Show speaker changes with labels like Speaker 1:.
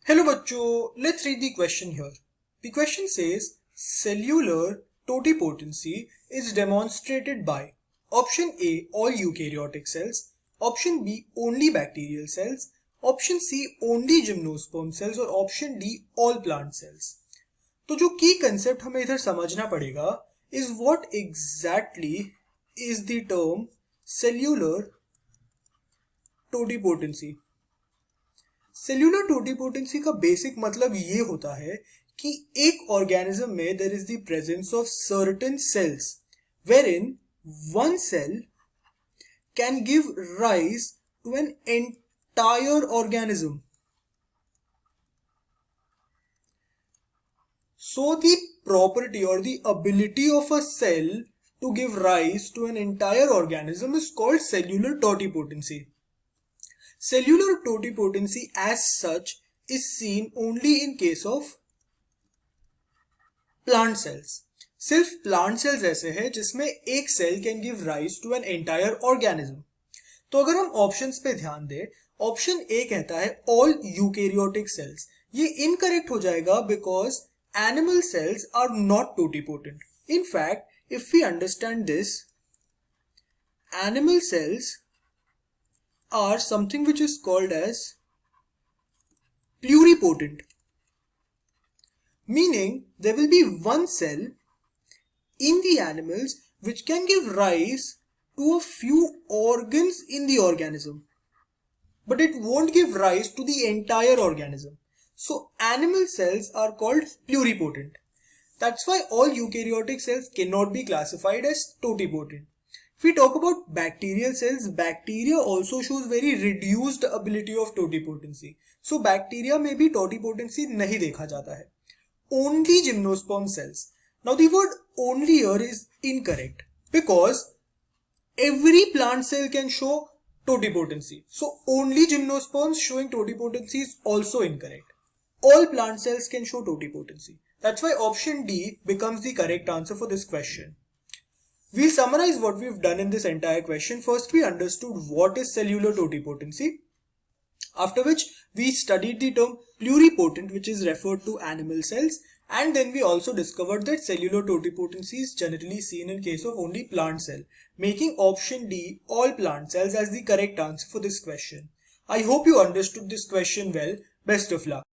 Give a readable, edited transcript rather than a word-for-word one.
Speaker 1: Hello bachcho, let's read the question here. The question says cellular totipotency is demonstrated by option A all eukaryotic cells, option B only bacterial cells, option C only gymnosperm cells और option D all plant cells. तो जो की concept हमें इधर समझना पड़ेगा is what exactly is the term cellular totipotency. Cellular totipotency का basic मतलब ये होता है कि एक ऑर्गेनिज्म में there is the presence of certain cells wherein one cell can give rise to an entire organism. So the property or the ability of a cell to give rise to an entire organism is called cellular totipotency. Cellular totipotency as such is seen only in case of plant cells. सिर्फ plant cells ऐसे हैं जिसमें एक cell can give rise to an entire organism. तो अगर हम options पे ध्यान दें, ऑप्शन ए कहता है all eukaryotic cells. ये इनकरेक्ट हो जाएगा because animal cells are not totipotent. In fact, if we understand this, animal cells are something which is called as pluripotent, meaning there will be one cell in the animals which can give rise to a few organs in the organism, but it won't give rise to the entire organism. So animal cells are called pluripotent. That's why all eukaryotic cells cannot be classified as totipotent. If we talk about bacterial cells, bacteria also shows very reduced ability of totipotency. So bacteria में भी totipotency नहीं देखा जाता है. Only gymnosperm cells. Now the word only here is incorrect because every plant cell can show totipotency. So only gymnosperms showing totipotency is also incorrect. All plant cells can show totipotency. That's why option D becomes the correct answer for this question. We'll summarize what we've done in this entire question. First, we understood what is cellular totipotency. After which, we studied the term pluripotent, which is referred to animal cells. And then we also discovered that cellular totipotency is generally seen in case of only plant cell, making option D, all plant cells, as the correct answer for this question. I hope you understood this question well. Best of luck.